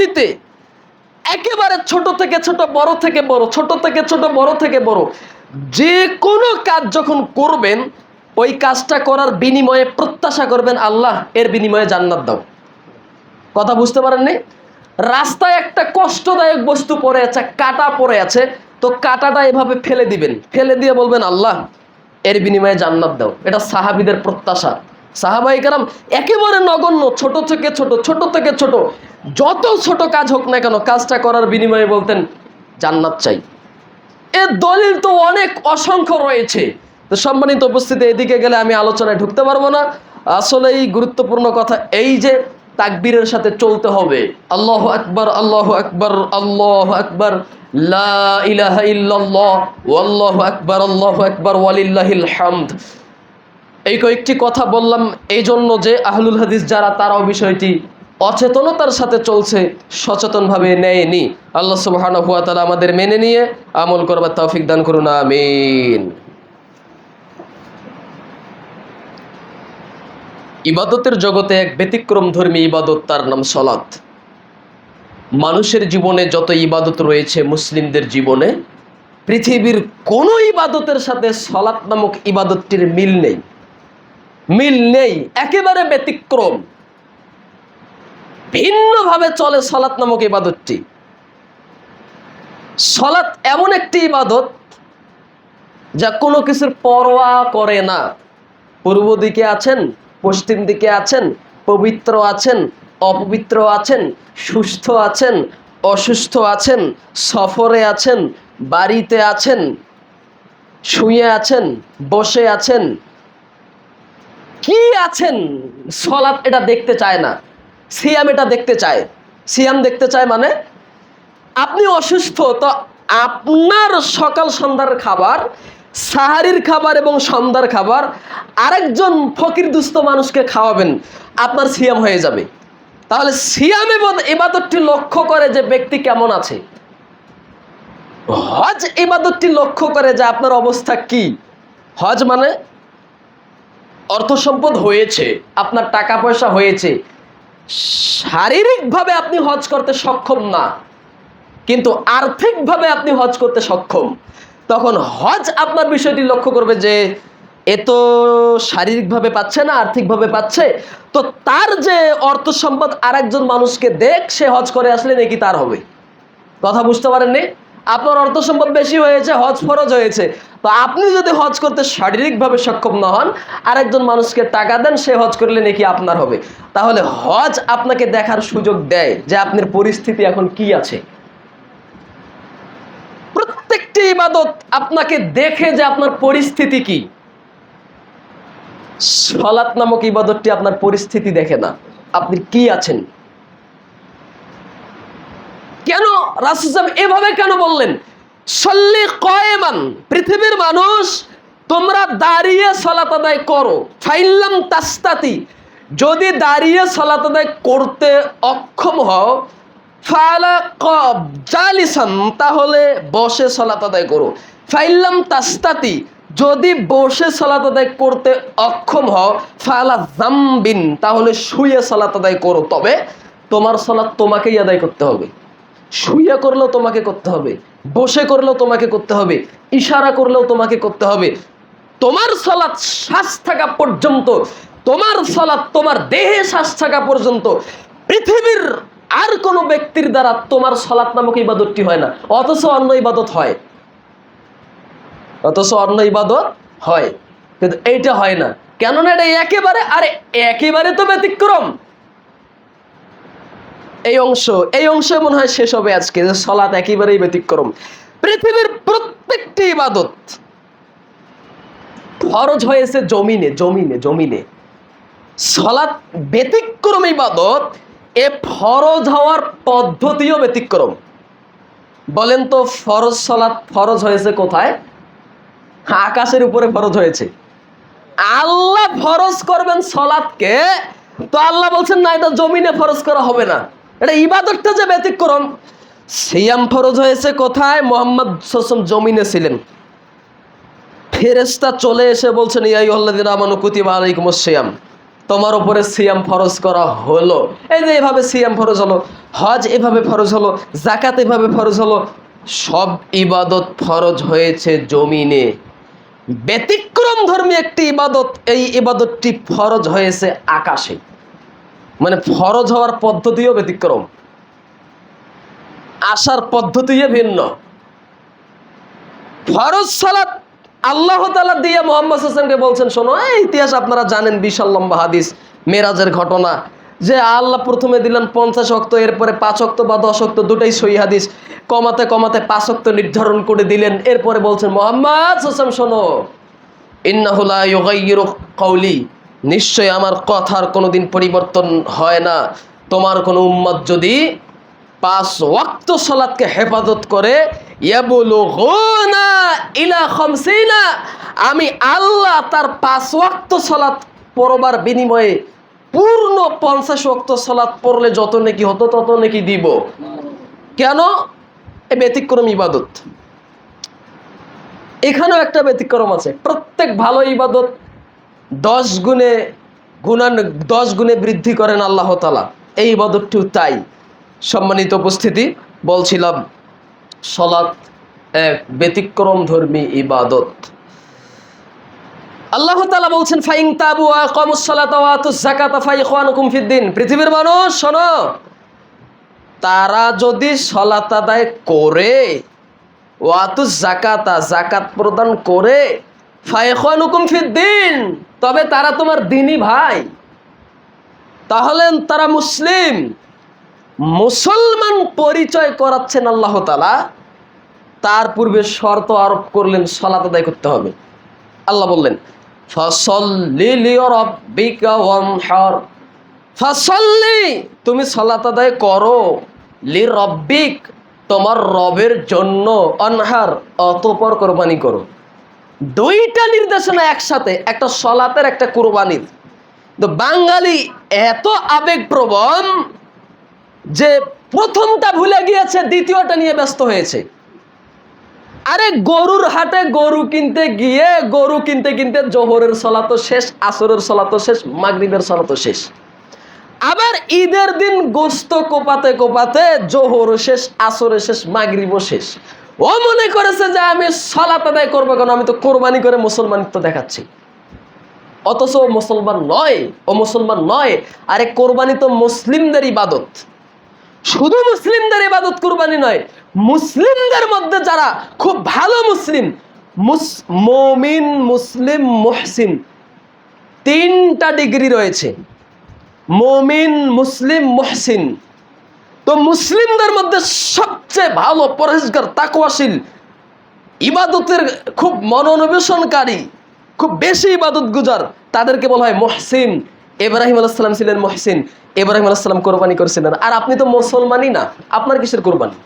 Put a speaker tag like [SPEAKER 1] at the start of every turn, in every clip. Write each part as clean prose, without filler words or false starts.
[SPEAKER 1] পৃথিবীতে একেবারে ছোট থেকে ছোট, বড় থেকে বড়, ছোট থেকে ছোট, বড় থেকে বড় যে কোনো কাজ যখন করবেন, ওই কাজটা করার বিনিময়ে প্রত্যাশা করবেন, আল্লাহ এর বিনিময়ে জান্নাত দাও। কথা বুঝতে পারেননি? রাস্তায় একটা কষ্টদায়ক বস্তু পড়ে আছে, কাঁটা পড়ে আছে, তো কাঁটাটা এভাবে ফেলে দিবেন, ফেলে দিয়ে বলবেন, আল্লাহ এর বিনিময়ে জান্নাত দাও। এটা সাহাবীদের প্রত্যাশা। সাহাবায়ে কেরাম একেবারে নগণ্য, ছোট থেকে ছোট, ছোট থেকে ছোট, যত ছোট কাজ হোক না কেন, কাজটা করার বিনিময়ে বলতেন জান্নাত চাই। এর দলিল তো অনেক, অসংখ্য রয়েছে। তো সম্মানিত উপস্থিতি, এদিকে গেলে আমি আলোচনায় ঢুকতে পারবো না। আসলেই গুরুত্বপূর্ণ কথা এই যে তাকবীরের সাথে চলতে হবে। আল্লাহু আকবার, আল্লাহু আকবার, আল্লাহু আকবার, লা ইলাহা ইল্লাল্লাহ, ওয়াল্লাহু আকবার, আল্লাহু আকবার, ওয়ালিল্লাহিল হামদ। এই কয়েকটি কথা বললাম এই জন্য যে আহলুল হাদিস যারা, তারাও বিষয়টি অচেতনতার সাথে চলছে, সচেতনভাবে নেয়নি। আল্লাহ সুবহানাহু ওয়া তাআলা আমাদের মেনে নিয়ে আমল করবার তৌফিক দান করুন, আমিন। ইবাদতের জগতে এক ব্যতিক্রম ধর্মী ইবাদত, তার নাম সালাত। মানুষের জীবনে যত ইবাদত রয়েছে, মুসলিমদের জীবনে পৃথিবীর কোন ইবাদতের সাথে সালাত নামক ইবাদতটির মিল নেই, মিল নেই, একেবারে ব্যতিক্রম। ভিন্নভাবে চলে সালাত নামক ইবাদতটি। সালাত এমন একটি ইবাদত যা কোনো কিছুর পরোয়া করে না। পূর্ব দিকে আছেন, পশ্চিম দিকে আছেন, পবিত্র আছেন, অপবিত্র আছেন, সুস্থ আছেন, অসুস্থ আছেন, সফরে আছেন, বাড়িতে আছেন, শুয়ে আছেন, বসে আছেন, কি আছেন, সালাত এটা দেখতে চায় না। সিয়াম এটা দেখতে চায়। সিয়াম দেখতে চায় মানে আপনি অসুস্থ, তো আপনার সকাল সন্ধ্যার খাবার, সাহারির খাবার এবং সন্ধ্যার খাবার আরেকজন ফকির দুস্থ মানুষকে খাওয়াবেন, আপনার সিয়াম হয়ে যাবে। তাহলে সিয়াম ইবাদতটি লক্ষ্য করে যে ব্যক্তি কেমন আছে। হজ ইবাদতটি লক্ষ্য করে যে আপনার অবস্থা কি। হজ মানে অর্থ সম্পদ হয়েছে, আপনার টাকা পয়সা হয়েছে, শারীরিকভাবে আপনি হজ করতে সক্ষম না, কিন্তু আর্থিকভাবে আপনি হজ করতে সক্ষম। তখন হজ আপনার বিষয়টি লক্ষ্য করবে যে এ তো শারীরিকভাবে পাচ্ছে না, আর্থিকভাবে পাচ্ছে, তো তার যে অর্থ সম্পদ আরেকজন মানুষকে দেখ, সে হজ করে আসলে নাকি তার হবে। কথা বুঝতে পারেননি? আপনার অর্থ সম্পদ বেশি হয়েছে, হজ ফরজ হয়েছে, তো আপনি যদি হজ করতে শারীরিকভাবে সক্ষম না হন, আরেকজন মানুষকে টাকা দেন, সে হজ করলে নাকি আপনার হবে। তাহলে হজ আপনাকে দেখার সুযোগ দেয় যে আপনার পরিস্থিতি এখন কি আছে। প্রত্যেকটি ইবাদত আপনাকে দেখে যে আপনার পরিস্থিতি কি। সালাত নামক ইবাদতটি আপনার পরিস্থিতি দেখে না, আপনি কি আছেন। কেন রাসূল সাল্লাল্লাহু এভাবে কেন বললেন? সল্লি কায়েমান, পৃথিবীর মানুষ তোমরা দাঁড়িয়ে সালাত আদায় করো। ফাইল্লাম তাস্তাতি, যদি দাঁড়িয়ে সালাত আদায় করতে অক্ষম হও, ফালা জালিসান, তাহলে বসে সালাত আদায় করো। ফাইল্লাম তাস্তাতি, যদি বসে সালাত আদায় করতে অক্ষম হও, ফালা জামবিন, তাহলে শুয়ে সালাত আদায় করো। তবে তোমার সালাত তোমাকেই আদায় করতে হবে। শুয়ে করলেও তোমাকে করতে হবে, বসে করলেও তোমাকে করতে হবে, ইশারা করলেও তোমাকে করতে হবে। তোমার সালাত শ্বাস থাকা পর্যন্ত, তোমার সালাত তোমার দেহে শ্বাস থাকা পর্যন্ত পৃথিবীর আর কোনো ব্যক্তির দ্বারা তোমার সালাত নামক ইবাদতটি হয় না। অথচ অন্য ইবাদত হয়, অথচ অন্য ইবাদত হয়, কিন্তু এইটা হয় না। কেননা এটা একেবারে তো ব্যতিক্রম। এই অংশে মনে হয় শেষ হবে আজকে, যে সালাত একেবারেই ব্যতিক্রম। পৃথিবীর প্রত্যেকটি ইবাদত ফরজ হয়েছে জমিনে, জমিনে, জমিনে। সালাত ব্যতিক্রম ইবাদত, এ ফরজ হওয়ার পদ্ধতিও ব্যতিক্রম। বলেন তো, ফরজ সালাত ফরজ হয়েছে কোথায়? আকাশের উপরে ফরজ হয়েছে। আল্লাহ ফরজ করবেন সালাতকে, তো আল্লাহ বলছেন না, এটা জমিনে ফরজ করা হবে না, এটা ইবাদতটা যে ব্যতিক্রম। সিয়াম ফরজ হয়েছে কোথায়? মুহাম্মদ সাল্লাল্লাহু আলাইহি ওয়াসাল্লাম জমিনে ছিলেন, ফেরেশতা চলে এসে বলছেন ইয়া আইয়ুহাল্লাযীনা আমানু কুতিবা আলাইকুমুস সিয়াম, তোমার উপরে সিয়াম ফরজ করা হলো। এই যে এভাবে সিয়াম ফরজ হলো, হজ এভাবে ফরজ হলো, যাকাত এভাবে ফরজ হলো। সব ইবাদত ফরজ হয়েছে জমিনে, ব্যতিক্রম ধর্মী একটি ইবাদত, এই ইবাদতটি ফরজ হয়েছে আকাশে। মানে ফরজ হওয়ার পদ্ধতিও ব্যতিক্রম, আসার পদ্ধতিও ভিন্ন। ফরজ সালাত আল্লাহ তাআলা দিয়ে মুহাম্মদ সাল্লাল্লাহু আলাইহি ওয়াসাল্লামকে বলছেন, শোনো, এই ইতিহাস আপনারা জানেন, বিশাল লম্বা হাদিস, মেরাজের ঘটনা, যে আল্লাহ প্রথমে দিলেন 50 ওয়াক্ত, এরপরে 5 ওয়াক্ত বা 10 ওয়াক্ত, দুটাই সহিহ হাদিস, কমাতে কমাতে 5 ওয়াক্ত নির্ধারণ করে দিলেন। এরপরে বলছেন, মুহাম্মদ সাল্লাল্লাহু আলাইহি ওয়াসাল্লাম শোনো, ইন্নাহু লা ইউগাইয়িরু কওলি, নিশ্চয় আমার কথার কোনোদিন পরিবর্তন হয় না। তোমার কোনো উম্মত যদি 5 ওয়াক্ত সালাতকে হেফাজত করে, ইয়াবলুগুনা ইলা 50, আমি আল্লাহ তার 5 ওয়াক্ত সালাত পড়বার বিনিময়ে পূর্ণ 50 ওয়াক্ত সালাত পড়লে যত নেকি হতো তত নেকি দিব। কেন? এ ব্যতিক্রম ইবাদত। এখানেও একটা ব্যতিক্রম আছে। প্রত্যেক ভালো ইবাদত 10 গুণে বৃদ্ধি করেন আল্লাহ তাআলা, এই ইবাদতটিও তাই। সম্মানিত উপস্থিতি, বলছিলাম সালাত এক ব্যতিক্রম ধর্মী ইবাদত। আল্লাহ তাআলা বলছেন, ফাইন তাবু ওয়া আকামুস সালাতা ওয়া আতুজ যাকাতা ফাইখওয়ানুকুম ফিদ্দিন। পৃথিবীর মানুষ শোনো, তারা যদি সালাত আদায় করে, ওয়া আতুজ যাকাতা, যাকাত প্রদান করে, ফাইখওয়ানুকুম ফিদ্দিন, তবে তারা তোমার দ্বীনি ভাই, তাহলে তারা মুসলিম, মুসলমান পরিচয় করাচ্ছেন আল্লাহ তাআলা। তার পূর্বে শর্ত আরোপ করলেন, সালাত আদায় করতে হবে। আল্লাহ বললেন, ফাসাল্লি লিরাব্বিকা ওয়ানহার, ফাসাল্লি, তুমি সালাত আদায় করো, লিরাব্বিক, তোমার রবের জন্য, অনহার, অতঃপর কোরবানি করো। দুইটা নির্দেশনা একসাথে, একটা সালাতের, একটা কোরবানির। তো বাঙালি এত আবেগপ্রবণ যে প্রথমটা ভুলে গিয়েছে, দ্বিতীয়টা নিয়ে ব্যস্ত হয়েছে। আরে গরুর হাটে গরু কিনতে গিয়ে, গরু কিনতে কিনতে জোহরের সালাতও শেষ, আসরের সালাতও শেষ, মাগরিবের সালাতও শেষ। আবার ঈদের দিন গোস্ত কোপাতে কোপাতে জোহরও শেষ, আসরের শেষ, মাগরিবও শেষ। ও মনে করেছে যে আমি সালাত আদায় করবো কেন, আমি তো কোরবানি করে মুসলমানিত্ব দেখাচ্ছি। অথচ ও মুসলমান নয়, ও মুসলমান নয়। আরে কোরবানি তো মুসলিমদের ইবাদত। শুধু মুসলিমদের ইবাদত কোরবানি নয়, মুসলিমদের মধ্যে যারা খুব ভালো মুসলিম, মুমিন, মুসলিম, মুহসিন, 3টা ডিগ্রি রয়েছে, মুমিন, মুসলিম, মুহসিন। তো মুসলিমদের মধ্যে সবচেয়ে ভালো পরহেজগার, তাকওয়াশীল, ইবাদতের খুব মনোনিবেশনকারী, খুব বেশি ইবাদত গুজার, তাদেরকে বলা হয় মুহসিন। ইব্রাহিম আলাইহিস সালাম ছিলেন মুহসিন, ইব্রাহিম আলাইহিস সালাম কোরবানি করেছিলেন। আর আপনি তো মুসলমানই না, আপনার কিসের কোরবানি?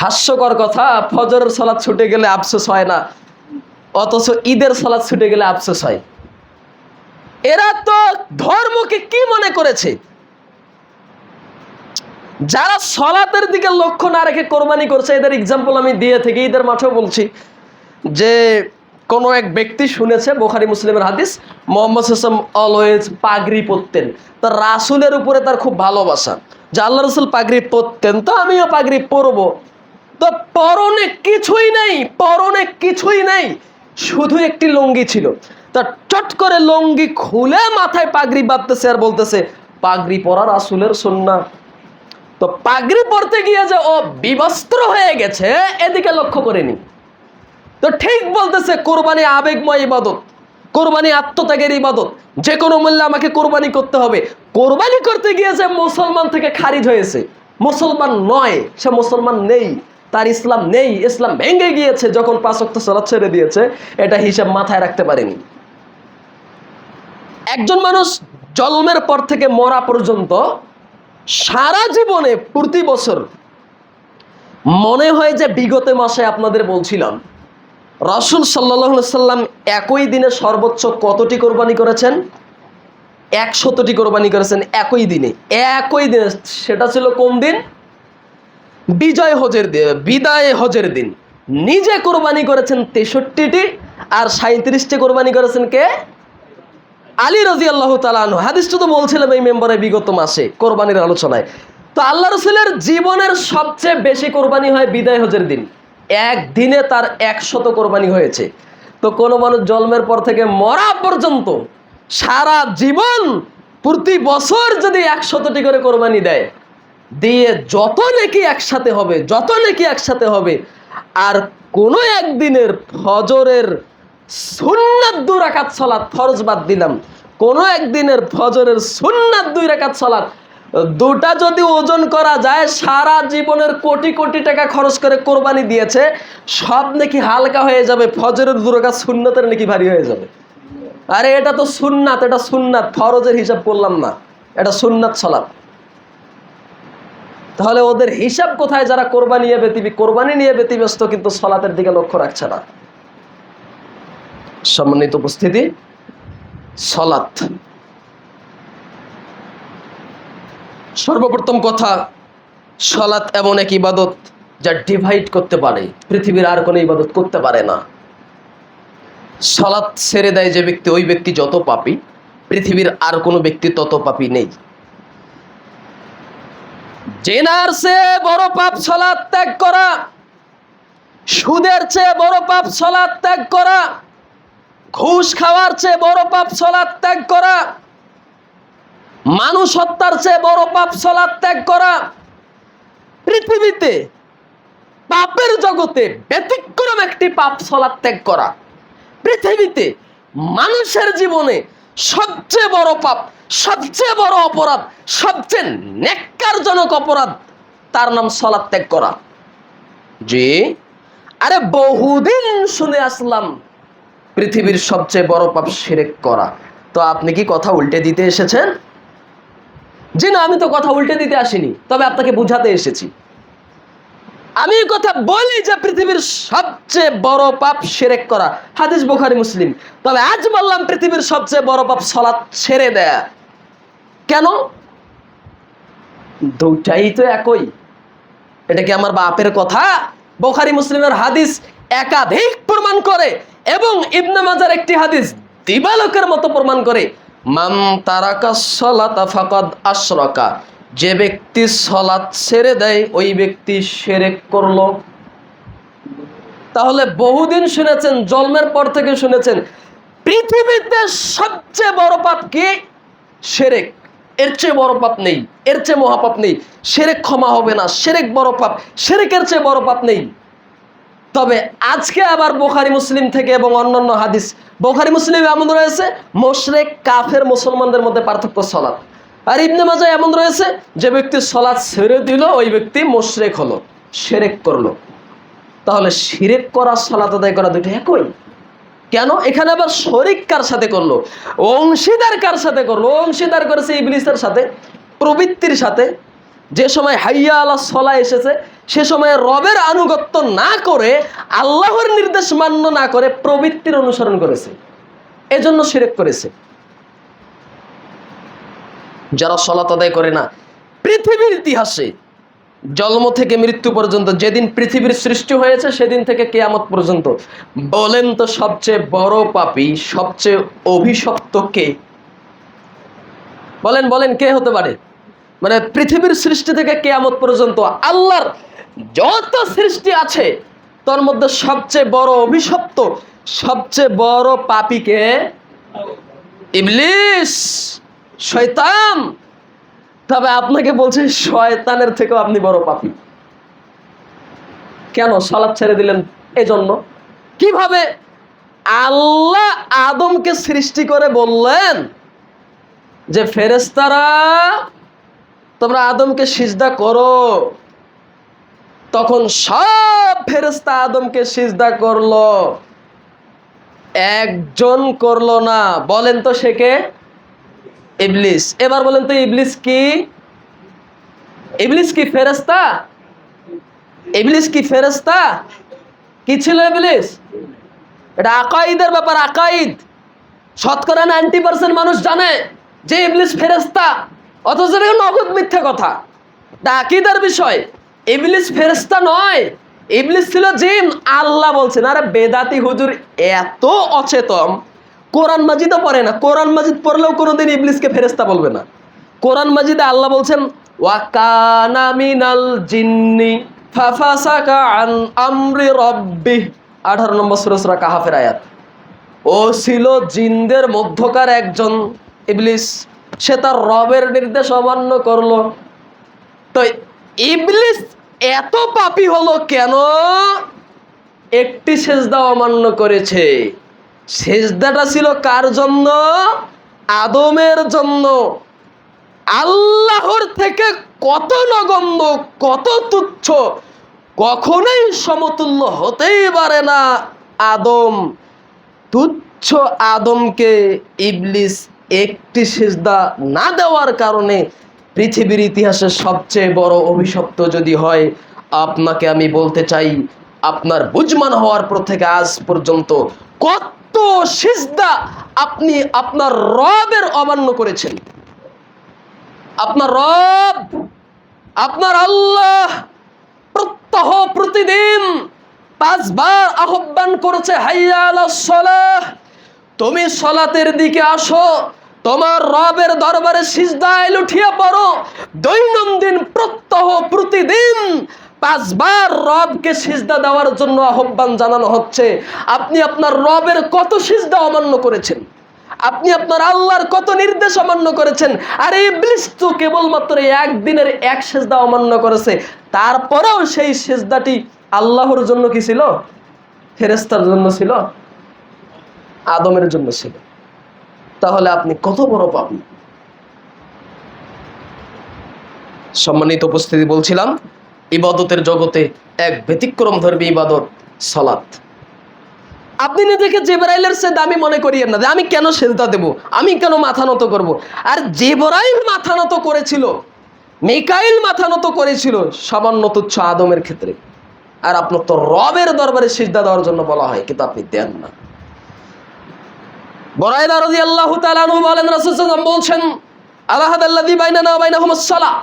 [SPEAKER 1] হাস্যকর কথা, ফজরের সালাত ছুটে গেলে আফসোস হয় না, অথচ ঈদের সালাত ছুটে গেলে আফসোস হয়। এরা তো ধর্মকে কি মনে করেছে? যারা সালাতের দিকে লক্ষ্য না রেখে কোরবানি করছে, এদের এক্সাম্পল আমি দিয়ে থেকে ঈদের মাঠেও বলছি, যে কোনো এক ব্যক্তি শুনেছে, বুখারী মুসলিমের হাদিস, মুহাম্মদ সাল্লাল্লাহু আলাইহি ওয়াসাল্লাম অলওয়েজ পাগড়ি পরতেন। তার রাসূলের উপরে তার খুব ভালোবাসা, যে আল্লাহ রাসূল পাগড়ি পরতেন, তো আমিও পাগড়ি পরবো। তো পরনে কিছুই নেই, পরনে কিছুই নেই, শুধু একটি লুঙ্গি ছিল। তা চট করে লুঙ্গি খুলে মাথায় পাগড়ি বাঁধতেছে আর বলতেছে, পাগড়ি পরা রাসূলের সুন্নাহ। তো পাগড়ি পরতে গিয়ে যে ও বিবস্ত্র হয়ে গেছে, এদিকে লক্ষ্য করেনি। তো ঠিক বলতেছে, কোরবানি আবেগময় ইবাদত, কোরবানি আত্মত্যাগের ইবাদত, যে কোনো মূল্যে আমাকে কোরবানি করতে হবে। কোরবানি করতে গিয়েছে মুসলমান থেকে খারিজ হয়েছে, মুসলমান নয়, সে মুসলমান নেই, তার ইসলাম নেই, ইসলাম ভেঙে গিয়েছে যখন 5 ওয়াক্ত সালাত ছেড়ে দিয়েছে। এটা হিসাব মাথায় রাখতে পারেনি। একজন মানুষ জন্মের পর থেকে মরা পর্যন্ত সারা জীবনে প্রতি বছর, মনে হয় যে বিগত মাসে আপনাদের বলছিলাম, রাসূল সাল্লাল্লাহু আলাইহি সাল্লাম একই দিনে সর্বোচ্চ কতটি কোরবানি করেছেন? 100টি কোরবানি করেছেন একই দিনে, একই দিনে। সেটা ছিল কোন দিন? বিজয় হজের দিন, বিদায় হজের দিন। নিজে কোরবানি করেছেন 63টি, আর 37টি কোরবানি করেছেন কে? আলী রাদিয়াল্লাহু তাআলা আনহু, হাদিসটা তো বলছিলাম এই মেম্বারে বিগত মাসে কোরবানির আলোচনায়। তো আল্লাহ রাসূলের জীবনের সবচেয়ে বেশি কোরবানি হয় বিদায় হজের দিন। একদিনে তার 100 কোরবানি হয়েছে। তো কোনো মানুষ জন্মের পর থেকে মরা পর্যন্ত সারা জীবন প্রতি বছর যদি 100টি করে কোরবানি দেয়, দিয়ে যত নেকি একসাথে হবে, যত নেকি একসাথে হবে, আর কোনো একদিনের ফজরের সুন্নাত 2 রাকাত সালাত, ফরজ বাদ দিলাম, কোনো একদিনের ফজরের সুন্নাত 2 রাকাত সালাত, দুটা যদি ওজন করা যায়, সারা জীবনের কোটি কোটি টাকা খরচ করে কোরবানি দিয়েছে, সব নাকি হালকা হয়ে যাবে, ফজরের 2 রাকাত সুন্নাতের নাকি ভারী হয়ে যাবে। আরে এটা তো সুন্নাত, এটা সুন্নাত, ফরজের হিসাব করলাম না, এটা সুন্নাত সালাত। তাহলে ওদের হিসাব কোথায় যারা কোরবানি নিয়ে ব্যতিব্যস্ত, কিন্তু সালাতের দিকে লক্ষ্য রাখছে না। সম্মানিত উপস্থিতি, সালাত সর্বপ্রথম কথা, সালাত এমন এক ইবাদত যা ডিভাইড করতে পারে, পৃথিবীর আর কোনো ইবাদত করতে পারে না। সালাত ছেড়ে দেয় যে ব্যক্তি, ওই ব্যক্তি যত পাপী, পৃথিবীর আর কোনো ব্যক্তি তত পাপী নেই। জেনার চেয়ে বড় পাপ সালাত ত্যাগ করা, সুদের চেয়ে বড় পাপ সালাত ত্যাগ করা, ঘুষ খাওয়ার চেয়ে বড় পাপ সালাত ত্যাগ করা, মানুষ হত্যার চেয়ে বড় পাপ সালাত ত্যাগ করা। পৃথিবীতে পাপের জগতে ব্যতিক্রম একটি পাপ সালাত ত্যাগ করা। পৃথিবীতে মানুষের জীবনে সবচেয়ে বড় পাপ, সবচেয়ে বড় অপরাধ, সবচেয়ে নেক্কারজনক অপরাধ, তার নাম সালাত ত্যাগ করা। জি, আরে বহুদিন শুনে আসলাম পৃথিবীর সবচেয়ে বড় পাপ শিরক করা। তো আপনি কি কথা উল্টে দিতে এসেছেন? জি না, আমি তো কথা উল্টে দিতে আসিনি, তবে আপনাকে বুঝাতে এসেছি। আমি কথা বলি যে পৃথিবীর সবচেয়ে বড় পাপ শিরক করা, হাদিস বুখারী মুসলিম। তবে আজ বললাম পৃথিবীর সবচেয়ে বড় পাপ সালাত ছেড়ে দেয়া। কেন? দুটাই তো একই। এটা কি আমার বাপের কথা? বুখারী মুসলিমের হাদিস একাধিক প্রমাণ করে, এবং ইবনে মাজার একটি হাদিস দিবালোকের মতো প্রমাণ করে, মান তারাকা সালাতা ফাকাদ আশরাকা, যে ব্যক্তি সালাত ছেড়ে দেয় ওই ব্যক্তি শিরক করলো। তাহলে বহুদিন শুনেছেন, জন্মের পর থেকে শুনেছেন, পৃথিবীতে সবচেয়ে বড় পাপ কি? শিরক। এর চেয়ে বড় পাপ নেই, এর চেয়ে মহাপাপ নেই। শিরক ক্ষমা হবে না, শিরক বড় পাপ, শিরকের চেয়ে বড় পাপ নেই। তবে আজকে আবার বুখারী মুসলিম থেকে এবং অন্যান্য হাদিস, বুখারী মুসলিম এমন রয়েছে মুশরিক কাফের মুসলমানদের মধ্যে পার্থক্য সালাত, আর ইবনে মাজাহ এমন রয়েছে যে ব্যক্তি সালাত ছেড়ে দিল ওই ব্যক্তি মুশরিক হলো, শিরক করলো। তাহলে শিরক করা, সালাত আদায় করা দুটো একই। কেন? এখানে আবার শরীক কার সাথে করলো, অংশীদার কার সাথে করলো? অংশীদার করেছে ইবলিসের সাথে, প্রবৃত্তির সাথে। যে সময় হাইয়া আলা সলা এসেছে, সে সময় রবের আনুগত্য না করে, আল্লাহর নির্দেশ মান্য না করে প্রবৃত্তির অনুসরণ করেছে, এজন্য শিরক করেছে। যারা সালাত আদায় করে না, পৃথিবীর ইতিহাসে জন্ম থেকে মৃত্যু পর্যন্ত, যেদিন পৃথিবীর সৃষ্টি হয়েছে সেদিন থেকে কিয়ামত পর্যন্ত, বলেন তো সবচেয়ে বড় পাপী, সবচেয়ে অভিশপ্ত কে? বলেন বলেন, কে হতে পারে? মানে পৃথিবীর সৃষ্টি থেকে কিয়ামত পর্যন্ত আল্লাহর যত সৃষ্টি আছে তার মধ্যে সবচেয়ে বড় অভিশপ্ত, সবচেয়ে বড় পাপী কে? ইবলিস, শয়তান। তবে আপনাকে বলছে শয়তানের থেকেও আপনি বড় পাপী। কেন? সালাত ছেড়ে দিলেন এজন্য। কিভাবে? আল্লাহ আদমকে সৃষ্টি করে বললেন যে ফেরেশতারা তোমরা আদমকে সিজদা করো, তখন সব ফেরেশতা আদমকে সিজদা করলো, একজন করলো না। বলেন তো সে কে? ইবলিস। এবার বলেন তো ইবলিস কি? ইবলিস কি ফেরেশতা? ইবলিস কি ফেরেশতা? কি ছিল ইবলিস? এটা আকাইদের ব্যাপার, আকাইদ। শতকরা 90% মানুষ জানে যে ইবলিস ফেরেশতা, অথচ এটা নগদ মিথ্যা কথা। এটা আকীদার বিষয়। ইবলিস ফেরেশতা নয়, ইবলিস ছিল জিন। আল্লাহ বলছেন। আরে বেদাতি হুজুর এত অচেতন, কোরআন মাজিদও পড়ে না। কোরআন মাজিদ পড়লেও কোনোদিন ইবলিসকে ফেরেশতা বলবে না। কোরআন মাজিদে আল্লাহ বলছেন ওয়া কানা মিনাল জিন্নি ফাফাসাকা আন আমরি রাব্বিহ, 18 নম্বর সূরা কাহাফের আয়াত। ও ছিল জিনদের মধ্যকার একজন ইবলিস, সে তার রবের নির্দেশ অমান্য করলো। তো ইবলিস এত পাপী হলো কেন? একটি সেজদা অমান্য করেছে। সেজদাটা ছিল কার জন্য? আদমের জন্য। আল্লাহর থেকে কত নগণ্য, কত তুচ্ছ, কখনোই সমতুল্য হতেই পারে না আদম। তুচ্ছ আদমকে ইবলিস একটি সিজদা না দেওয়ার কারণে পৃথিবীর ইতিহাসে সবচেয়ে বড় অভিশপ্ত যদি হয়, আপনাকে আমি বলতে চাই, আপনার বুঝমান হওয়ার পর থেকে আজ পর্যন্ত কত সিজদা আপনি আপনার রবের অমান্য করেছেন। আপনার রব, আপনার আল্লাহ প্রত্যহ প্রতিদিন 5 বার আহ্বান করেছে, হাইয়া আলাস সালাহ, তুমি সালাতের দিকে আসো, তোমার রবের দরবারে সিজদায় লুটিয়ে পড়ো। দৈনন্দিন প্রত্যহ প্রতিদিন 5 বার রবকে সিজদা দেওয়ার জন্য আহ্বান জানানো হচ্ছে। আপনি আপনার রবের কত সিজদা অমান্য করেছেন? আপনি আপনার আল্লাহর কত নির্দেশ অমান্য করেছেন? আর ইবলিস তো কেবলমাত্র একদিনের এক সিজদা অমান্য করেছে। তারপরেও সেই সিজদাটি আল্লাহর জন্য কি ছিল? ফেরেশতার জন্য ছিল? আদমের জন্য ছিল। তাহলে আপনি কত বড় পাপী। সম্মানিত উপস্থিতি, বলছিলাম ইবাদতের জগতে এক ব্যতিক্রম ধর্মী ইবাদত সালাত। আপনি নিজেকে জিবরাইলের চেয়ে দামি মনে করিয়েন না যে আমি কেন সেজদা দেব, আমি কেন মাথা নত করব। আর জিবরাইল মাথা নত করেছিল, মিকাইল মাথা নত করেছিল সামান্য তুচ্ছ আদমের ক্ষেত্রে। আর আপনার তো রবের দরবারে সিজদা দেওয়ার জন্য বলা হয়, কিন্তু আপনি দেন না। বুরায়দা রাদিয়াল্লাহু তাআলা আনহু বলেন, রাসূল সাল্লাল্লাহু আলাইহি ওয়াসাল্লাম বলছেন, আল্লাহুল্লাযী বাইনানা ওয়া বাইনাহুমুস সালাহ।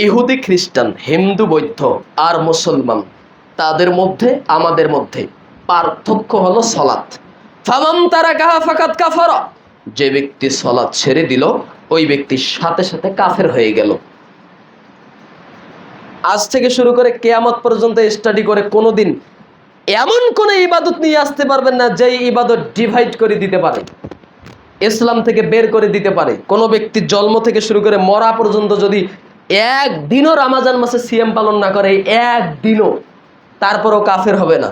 [SPEAKER 1] ইহুদি, খ্রিস্টান, হিন্দু, বৌদ্ধ আর মুসলমান, তাদের মধ্যে আমাদের মধ্যে পার্থক্য হলো সালাত। ফামান তারাকাহা ফাকাদ কাফারা, যে ব্যক্তি সালাত ছেড়ে দিল ওই ব্যক্তি সাথে সাথে কাফের হয়ে গেল। আজ থেকে শুরু করে কিয়ামত পর্যন্ত স্টাডি করে কোনোদিন এমন কোন ইবাদত নিয়ে আসতে পারবেন না যেই ইবাদত ডিভাইড করে দিতে পারে, ইসলাম থেকে বের করে দিতে পারে। কোনো ব্যক্তি জন্ম থেকে শুরু করে মরা পর্যন্ত যদি একদিনও রমজান মাসে সিয়াম পালন না করে, একদিনও, তারপরও কাফের হবে না।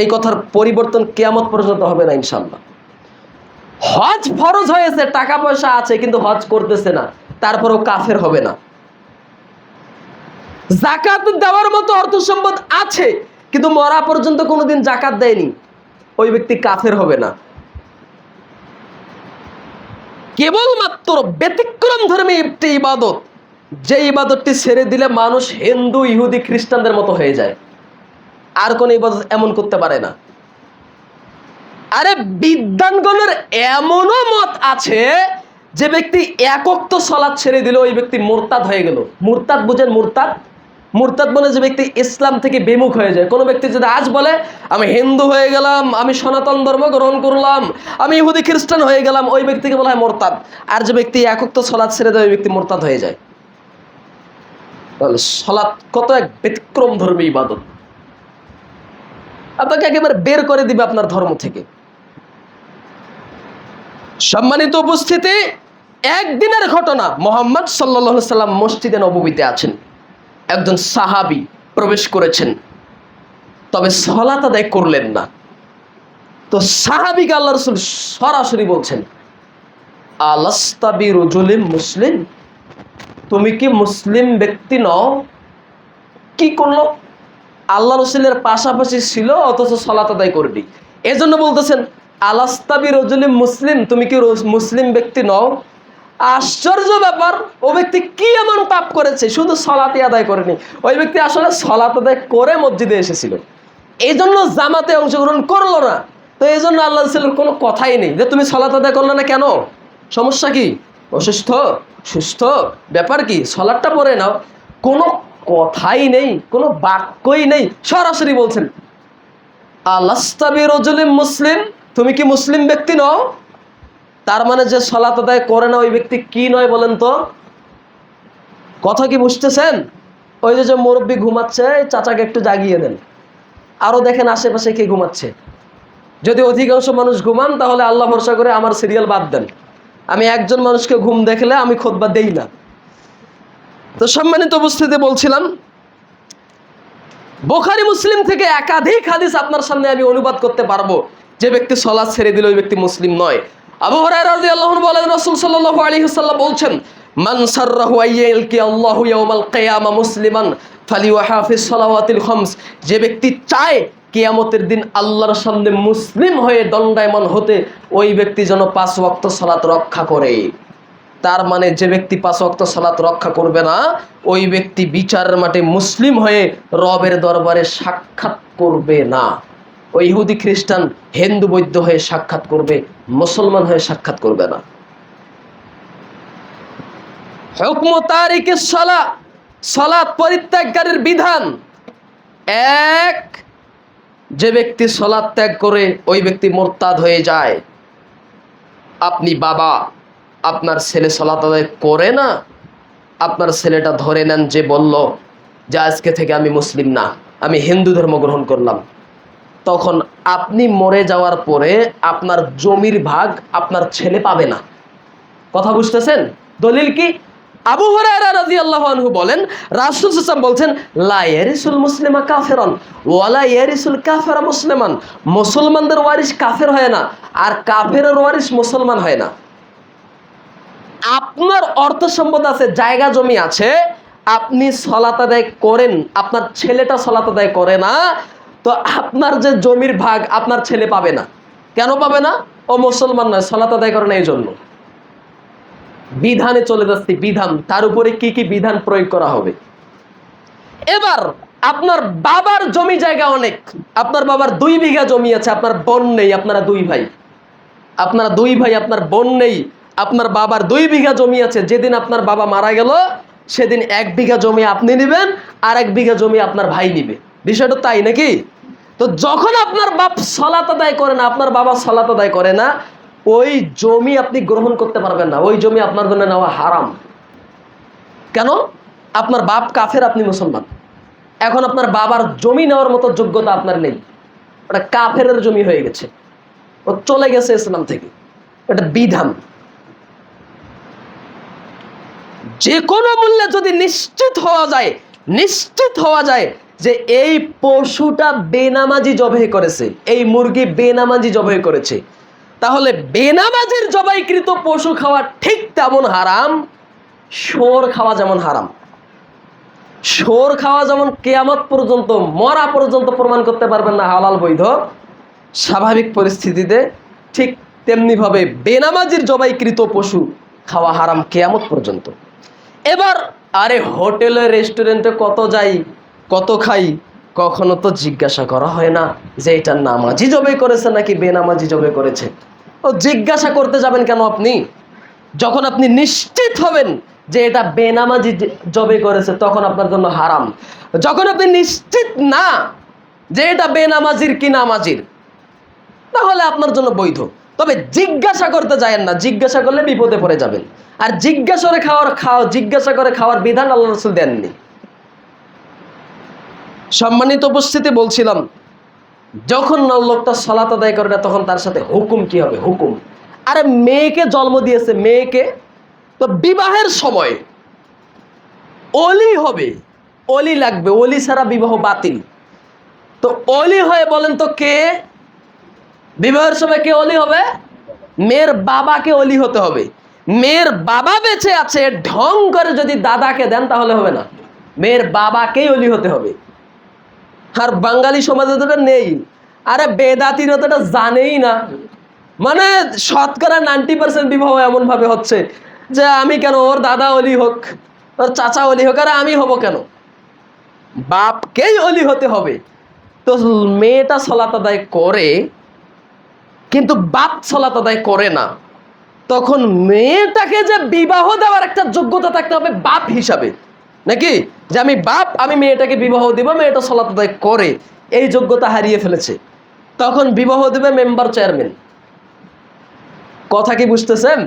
[SPEAKER 1] এই কথার পরিবর্তন কিয়ামত পর্যন্ত হবে না ইনশাআল্লাহ। হজ ফরজ হয়েছে, টাকা পয়সা আছে, কিন্তু হজ করতেছে না, তারপরও কাফের হবে না। যাকাত দেওয়ার মতো অর্থ সম্পদ আছে, কিন্তু মরা পর্যন্ত কোনোদিন যাকাত দেয়নি, ওই ব্যক্তি কাফের হবে না। কেবলমাত্র ব্যতিক্রম ধর্মী একটি ইবাদত, যে ইবাদতটি ছেড়ে দিলে মানুষ হিন্দু, ইহুদি, খ্রিস্টানদের মতো হয়ে যায়, আর কোন ইবাদত এমন করতে পারে না। আরে বিদ্বানগণের এমনও মত আছে যে ব্যক্তি এক ওয়াক্ত সালাত ছেড়ে দিল ওই ব্যক্তি মুরতাদ হয়ে গেল। মুরতাদ বুঝেন? মুরতাদ, মুরতাদ বলে যে ব্যক্তি ইসলাম থেকে বিমুখ হয়ে যায়। কোনো ব্যক্তি যদি আজ বলে আমি হিন্দু হয়ে গেলাম, আমি সনাতন ধর্ম গ্রহণ করলাম, আমি ইহুদি খ্রিস্টান হয়ে গেলাম, ওই ব্যক্তিকে বলা হয় মুরতাদ। আর যে ব্যক্তি এক ওয়াক্ত সালাত ছেড়ে দেয় ওই ব্যক্তি মুরতাদ হয়ে যায়। তাহলে সালাত কত এক ব্যতিক্রম ধর্মী ইবাদত, আপনাকে একেবারে বের করে দিবে আপনার ধর্ম থেকে। সম্মানিত উপস্থিতি, একদিনের ঘটনা, মুহাম্মদ সাল্লাল্লাহু আলাইহি সাল্লাম মসজিদে নববীতে আছেন, একজন সাহাবী প্রবেশ করেছেন, তবে সালাত আদায় করলেন না। তো সাহাবীকে আল্লাহ রাসূল সরাসরি বলছেন, আলাস্তা বিরাজুলিন মুসলিম, তুমি কি মুসলিম ব্যক্তি নও? কি করলো? আল্লাহ রাসূলের পাশাপাশি ছিল অথচ সালাত আদায় করেনি। এজন্য বলতেছেন আলাস্তা বিরাজুলিন মুসলিম, তুমি কি মুসলিম ব্যক্তি নও? আশ্চর্য ব্যাপার, ও ব্যক্তি কি এমন পাপ করেছে শুধু সালাতই আদায় করেনি? ওই ব্যক্তি আসলে সালাত আদায় করে মসজিদে এসেছিল, এই জন্য জামাতে অংশগ্রহণ করলো না। তো এই জন্য আল্লাহ রাসূলের কোনো কথাই নেই যে তুমি সালাত আদায় করলে না কেন, সমস্যা কি, অসুস্থ, সুস্থ, ব্যাপার কি, সালাতটা পড়ে নাও। কোনো কথাই নেই, কোনো বাক্যই নেই, সরাসরি বলছেন আলাস্তা বিরাজুলিন মুসলিম, তুমি কি মুসলিম ব্যক্তি নও? তার মানে যে সালাত আদায় করে না ওই ব্যক্তি কি নয় বলেন তো? কথা কি বুঝতেছেন? ওই যে মুরব্বী ঘুমাচ্ছে, চাচাকে একটু জাগিয়ে দেন। আরো দেখেন আশেপাশে কে ঘুমাচ্ছে। যদি অধিকাংশ মানুষ ঘুমান তাহলে আল্লাহ ভরসা করে আমার সিরিয়াল বাদ দেন। আমি একজন মানুষকে ঘুম দেখলে আমি খুতবা দেই না। তো সম্মানিত উপস্থিতি, বলছিলাম বুখারী মুসলিম থেকে একাধিক হাদিস আপনার সামনে আমি অনুবাদ করতে পারবো। যে ব্যক্তি সালাত ছেড়ে দিল ওই ব্যক্তি মুসলিম নয়। আবু হুরায়রা রাদিয়াল্লাহু আনহু বলেন, রাসূল সাল্লাল্লাহু আলাইহি ওয়াসাল্লাম বলছেন, মান সাররাহু আইয়ালকি আল্লাহু ইয়াউমাল কিয়ামা মুসলিমান ফালিওয়াহাফিজ সালাওয়াতিল খামস। যে ব্যক্তি চায় কিয়ামতের দিন আল্লাহর সামনে মুসলিম হয়ে দণ্ডায়মান হতে, ওই ব্যক্তি যেন 5 ওয়াক্ত সালাত রক্ষা করে। তার মানে যে ব্যক্তি 5 ওয়াক্ত সালাত রক্ষা করবে না ওই ব্যক্তি বিচারের মাঠে মুসলিম হয়ে রবের দরবারে সাক্ষাৎ করবে না। ওই ইহুদি খ্রিস্টান হিন্দু বৌদ্ধ হয়ে সাক্ষাৎ করবে, মুসলমান হয়ে সাক্ষাৎ করবে না। হুকম তারিকিস সালাত, সালাত পরিত্যাগকারীর বিধান। এক, যে ব্যক্তি সালাত ত্যাগ করে ওই ব্যক্তি মুরতাদ হয়ে যায়। আপনি বাবা, আপনার ছেলে সালাত আদায় করে না, আপনার ছেলেটা ধরে নেন যে বলল যে আজকে থেকে আমি মুসলিম না, আমি হিন্দু ধর্ম গ্রহণ করলাম। তখন আপনি মরে যাওয়ার পরে আপনার জমির ভাগ আপনার ছেলে পাবে না। কথা বুঝতেছেন? দলিল কি? আবু হুরায়রা রাদিয়াল্লাহু আনহু বলেন, রাসূল সাল্লাল্লাহু আলাইহি ওয়াসাল্লাম বলছেন, লা ইয়ারিসুল মুসলিমা কাফিরান ওয়ালা ইয়ারিসুল কাফিরা মুসলিমান। মুসলমানদের ওয়ারিস কাফের হয় না, আর কাফেরের ওয়ারিস মুসলমান হয় না। আপনার অর্থ সম্পদ আছে, জায়গা জমি আছে, আপনি সালাত আদায় করেন, আপনার ছেলেটা সালাত আদায় করে না, তো আপনার যে জমির ভাগ আপনার ছেলে পাবে না। কেন পাবে না? ও মুসলমান নয়, সালাত আদায় করে না, এই জন্য। বিধানে চলে যাচ্ছে, বিধান, তার উপরে কি কি বিধান প্রয়োগ করা হবে। এবার আপনার বাবার জমি জায়গা অনেক, আপনার বাবার 2 বিঘা জমি আছে, আপনার বোন নেই, আপনারা 2 ভাই, আপনারা 2 ভাই, আপনার বোন নেই, আপনার বাবার 2 বিঘা জমি আছে। যেদিন আপনার বাবা মারা গেল সেদিন 1 বিঘা জমি আপনি নেবেন, আর 1 বিঘা জমি আপনার ভাই নিবে। বিষয়টা তাই নাকি? তো যখন আপনার বাপ সালাত আদায় করে না, আপনার বাবা সালাত আদায় করে না, ওই জমি আপনি গ্রহণ করতে পারবেন না, ওই জমি আপনার জন্য নেওয়া হারাম। কেন? আপনার বাপ কাফের, আপনি মুসলমান। এখন আপনার বাবার জমি নেওয়ার মতো যোগ্যতা আপনার নেই, ওটা কাফেরের জমি হয়ে গেছে, ও চলে গেছে ইসলাম থেকে। এটা বিধান। যে কোনো মূল্যে যদি নিশ্চিত হওয়া যায় যে এই পশুটা বেনামাজি জবাই করেছে, এই মুরগি বেনামাজি জবাই করেছে, তাহলে বেনামাজির জবাইকৃত পশু খাওয়া ঠিক তেমন হারাম, শুয়োর খাওয়া যেমন হারাম। শুয়োর খাওয়া যেমন কিয়ামত পর্যন্ত, মরা পর্যন্ত প্রমাণ করতে পারবেন না হালাল বৈধ স্বাভাবিক পরিস্থিতিতে, ঠিক তেমনি ভাবে বেনামাজির জবাইকৃত পশু খাওয়া হারাম কিয়ামত পর্যন্ত। এবার আরে হোটেলে রেস্টুরেন্টে কত যাই, কত খাই, কখনো তো জিজ্ঞাসা করা হয় না যে এটা নামাজি জবাই করেছে নাকি বেনামাজি জবাই করেছে। ও জিজ্ঞাসা করতে যাবেন কেন আপনি? যখন আপনি নিশ্চিত হবেন যে এটা বেনামাজি জবাই করেছে তখন আপনার জন্য হারাম। যখন আপনি নিশ্চিত না যে এটা বেনামাজির কি নামাজির, তাহলে আপনার জন্য বৈধ। তবে জিজ্ঞাসা করতে যায়েন না, জিজ্ঞাসা করলে বিপদে পড়ে যাবেন। আর জিজ্ঞাসা করে খাওয়ার বিধান আল্লাহ রাসূল দেননি। সম্মানিত উপস্থিতি, বলছিলাম যখন লোকটা সালাত আদায় করে না তখন তার সাথে হুকুম কি হবে? হুকুম, আরে মেয়েকে জন্ম দিয়েছে, মেয়েকে তো বিবাহের সময় অলি হবে, অলি লাগবে, অলি ছাড়া বিবাহ বাতিল। তো অলি হয়ে বলেন তো কে? বিবাহের সময় কে অলি হবে? মেয়ের বাবাকে অলি হতে হবে। মেয়ের বাবা বেঁচে আছে, ঢং করে যদি দাদাকে দেন তাহলে হবে না, মেয়ের বাবাকেই অলি হতে হবে। আর বাঙালি সমাজে তো নেই, আরে বেদাতিরা তো এটা জানেই না। মানে শতকরা 90% বিবাহ এমন ভাবে হচ্ছে যে আমি কেন, ওর দাদা অলি হোক, ওর চাচা অলি হোক, আরে আমি হব কেন? বাপকেই অলি হতে হবে। তো মেয়েটা সালাত আদায় করে কিন্তু বাপ সালাত আদায় করে না, তখন মেয়েটাকে যে বিবাহ দেওয়ার একটা যোগ্যতা থাকতে হবে বাপ হিসাবে, নাকি যে আমি বাপ, আমি মেয়েটাকে বিবাহ দিব, মেয়েটা সালাত আদায় করে, এই যোগ্যতা হারিয়ে ফেলেছে। তখন বিবাহ দেবে মেম্বার চেয়ারম্যান, কথা কি বুঝতেছেন?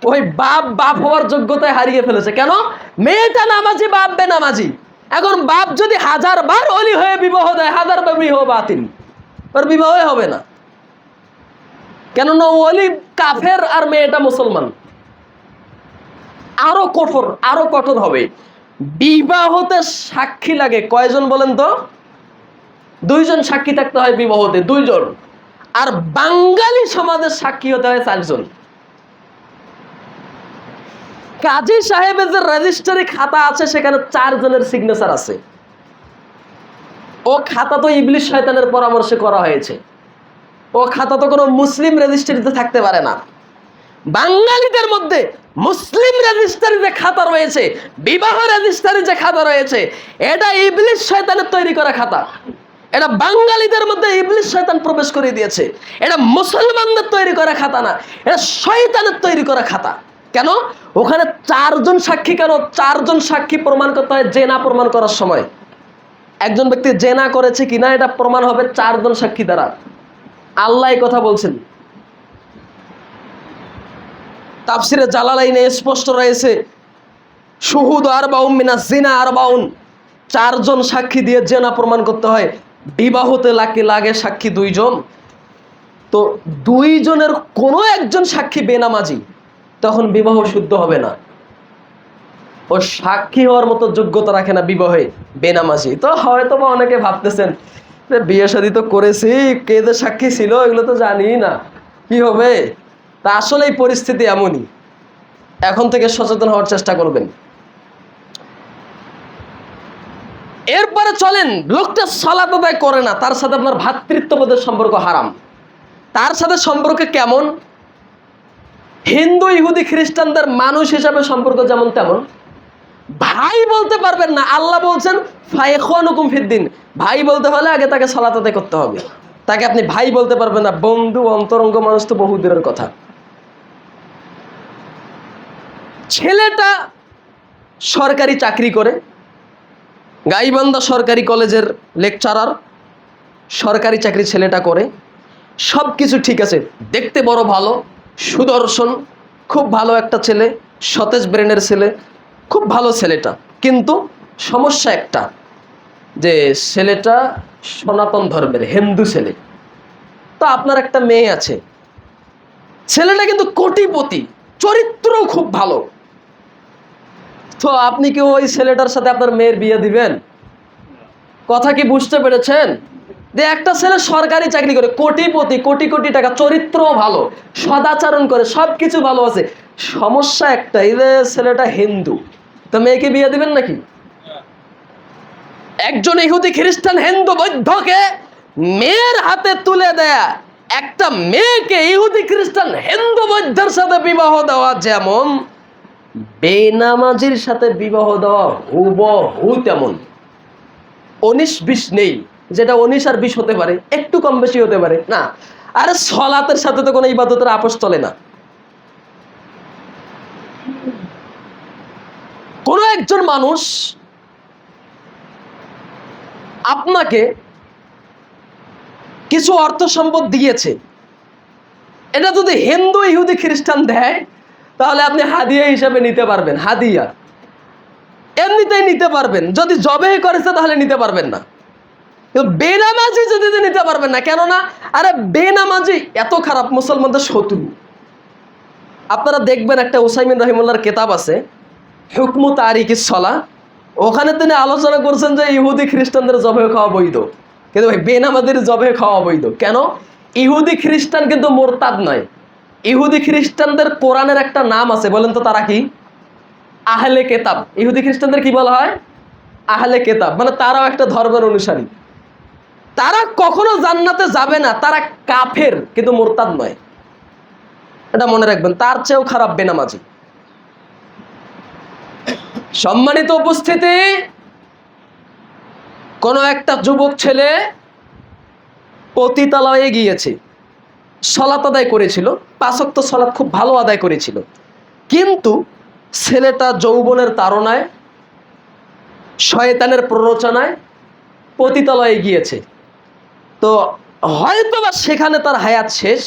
[SPEAKER 1] ওই বাপ বাপ হওয়ার যোগ্যতায় হারিয়ে ফেলেছে। কেন? মেয়েটা নামাজি, বাপ বেনামাজি। এখন বাপ যদি 1000 বার অলি হয়ে বিবাহ দেয়, 1000 বার বিবাহ বাতিল, ওর বিবাহই হবে না। কেননা ওলি কাফের আর মেয়েটা মুসলমান। আরো কঠোর হবে। বিবাহতে সাক্ষী লাগে কয়জন বলেন তো? 2 জন সাক্ষী থাকতে হয় বিবাহতে, 2 জন। আর বাঙালি সমাজের সাক্ষী হতে হয় 4 জন। কাজী সাহেবের যে রেজিস্ট্রারি খাতা আছে সেখানে 4 জনের সিগনেচার আছে। ও খাতা তো ইবলিশ শয়তানের পরামর্শে করা হয়েছে। ও খাতা তো কোনো মুসলিম রেজিস্ট্রিতে থাকতে পারে না। বাঙালিদের মধ্যে মুসলিম রেজিস্ট্রারি যে খাতা রয়েছে, বিবাহ রেজিস্ট্রারি যে খাতা রয়েছে, এটা ইবলিশ শয়তানের তৈরি করা খাতা। এটা বাঙালিদের মধ্যে ইবলিশ শয়তান প্রবেশ করে দিয়েছে। এটা মুসলমানদের তৈরি করা খাতা না, এটা শয়তানের তৈরি করা খাতা। কেন? ওখানে 4 জন সাক্ষী। কেন 4 জন সাক্ষী প্রমাণ করতে হয় জেনা প্রমাণ করার সময়? একজন ব্যক্তি জেনা করেছে কিনা এটা প্রমাণ হবে 4 জন সাক্ষী দ্বারা। আল্লাহ এই কথা বলছেন। তাফসিরে জালালাইনে স্পষ্ট রয়েছে, শুহুদ আরবাউন মিনাজ জিনা আরবাউন। 4 জন সাক্ষী দিয়ে জেনা প্রমাণ করতে হয়। বিবাহতে লাগে সাক্ষী 2 জন। তো 2 জনের কোনো একজন সাক্ষী বেনামাজি, তখন বিবাহ শুদ্ধ হবে না। ও সাক্ষী হওয়ার মতো যোগ্যতা রাখে না বিবাহে, বেনামাজি। তো হয়তো বা অনেকে ভাবতেছেন যে বিয়ে শাদী তো করেছি, কে যে সাক্ষী ছিল এগুলো তো জানি না, কি হবে। তা আসলে এই পরিস্থিতি এমনই। এখন থেকে সচেতন হওয়ার চেষ্টা করবেন। এরপরে চলেন, লোকটা সালাত আদায় করে না, তার সাথে আপনার ভ্রাতৃত্ববোধের সম্পর্ক হারাম। তার সাথে সম্পর্ক কেমন? হিন্দু ইহুদি খ্রিস্টানদের মানুষ হিসাবে সম্পর্ক যেমন তেমন। ভাই বলতে পারবেন না। আল্লাহ বলছেন ফায়খানুকুম ফিদ্দিন, ভাই বলতে হলে আগে তাকে সালাত আদায় করতে হবে। তাকে আপনি ভাই বলতে পারবেন না। বন্ধু অন্তরঙ্গ মানুষ তো বহু দূরের কথা। ছেলেটা সরকারি চাকরি করে, গাইবান্ধা সরকারি কলেজের লেকচারার, সরকারি চাকরি ছেলেটা করে, সব কিছু ঠিক আছে, দেখতে বড় ভালো, সুদর্শন, খুব ভালো একটা ছেলে, সতেজ ব্রেনের ছেলে, খুব ভালো ছেলেটা। কিন্তু সমস্যা একটা, যে ছেলেটা সনাতন ধর্মের হিন্দু ছেলে। তো আপনার একটা মেয়ে আছে, ছেলেটা কিন্তু কোটিপতি, চরিত্রও খুব ভালো। তো আপনি কি ওই ছেলেটার সাথে আপনার মেয়ের বিয়ে দিবেন? কথা কি বুঝতে পেরেছেন? যে একটা ছেলে সরকারি চাকরি করে, কোটিপতি, কোটি কোটি টাকা, চরিত্রও ভালো, সদাচরণ করে, সবকিছু ভালো আছে। সমস্যা একটাই, যে ছেলেটা হিন্দু। তো মেয়েকে বিয়ে দিবেন নাকি? একজন ইহুদি খ্রিস্টান হিন্দু বৌদ্ধকে মেয়ের হাতে তুলে দেয়া, একটা মেয়েকে ইহুদি খ্রিস্টান হিন্দু বৌদ্ধের সাথে বিবাহ দেওয়া যেমন, বেনামাজির সাথে বিবাহ দেওয়া হুবহু তেমন। 19-20 নেই, যেটা 19 আর 20 হতে পারে, একটু কম বেশি হতে পারে না। আরে সলাতের সাথে তো কোনো ইবাদতের আপোষ চলে না। কোন একজন মানুষ আপনাকে কিছু অর্থ সম্পদ দিয়েছে, এটা যদি হিন্দু ইহুদি খ্রিস্টান দেয় তাহলে আপনি হাদিয়া হিসাবে নিতে পারবেন। হাদিয়া এমনিতেই নিতে পারবেন। যদি জবে করেছে তাহলে নিতে পারবেন না। বেনামাজি যদি নিতে পারবেন না। কেননা আরে বেনামাজি এত খারাপ, মুসলমানদের শত্রু। আপনারা দেখবেন একটা উসাইমিন রহিমুল্লাহর কিতাব আছে, হুকমু তারিকিস সালাহ। ওখানে তিনি আলোচনা করছেন যে ইহুদি খ্রিস্টানদের জবে খাওয়া বৈধ, কিন্তু ভাই বেনামাজির জবে খাওয়া বৈধ। কেন? ইহুদি খ্রিস্টান কিন্তু মোরতাদ নয়। ইহুদি খ্রিস্টানদের কোরআনের একটা নাম আছে, বলেন তো তারা কি? আহলে কেতাব। ইহুদি খ্রিস্টানদের কি বলা হয়? আহলে কেতাব। মানে তারাও একটা ধর্মের অনুসারী। তারা কখনো জান্নাতে যাবে না, তারা কাফের কিন্তু মোরতাদ নয়, এটা মনে রাখবেন। তার চেয়েও খারাপ বেনামাজি। সম্মানিত উপস্থিতি, কোন একটা যুবক ছেলে পতিতালয়ে গিয়েছে, সালাত আদায় করেছিল, 5 ওয়াক্ত সালাত খুব ভালো আদায় করেছিল, কিন্তু ছেলেটা যৌবনের তাড়নায়, শয়তানের প্ররোচনায় পতিতালয়ে গিয়েছে। তো হয়তো বা সেখানে তার হায়াত শেষ,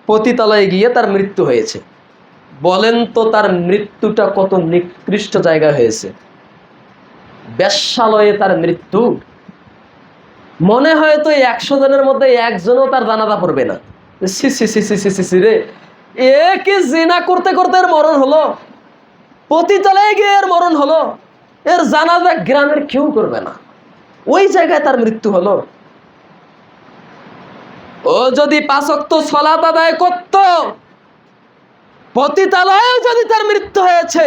[SPEAKER 1] পতিতালয়ে গিয়ে তার মৃত্যু হয়েছে। বলেন তো তার মৃত্যুটা কত নিকৃষ্ট জায়গা হয়েছে। বেশ্যালয়ে তার মৃত্যু। মনে হয় তো 100 জনের মধ্যে একজনও তার জানাজা পড়বে না। সি সি সি সি সি সি রে, এ কি জিনা করতে করতে এর মরণ হলো, পতিতালয়ে গিয়ে এর মরণ হলো, এর জানাজা গ্রামের কেউ করবে না, ওই জায়গায় তার মৃত্যু হলো। ও যদি 5 ওয়াক্ত সালাত আদায় করত, পতিতালয়েও যদি তার মৃত্যু হয়েছে,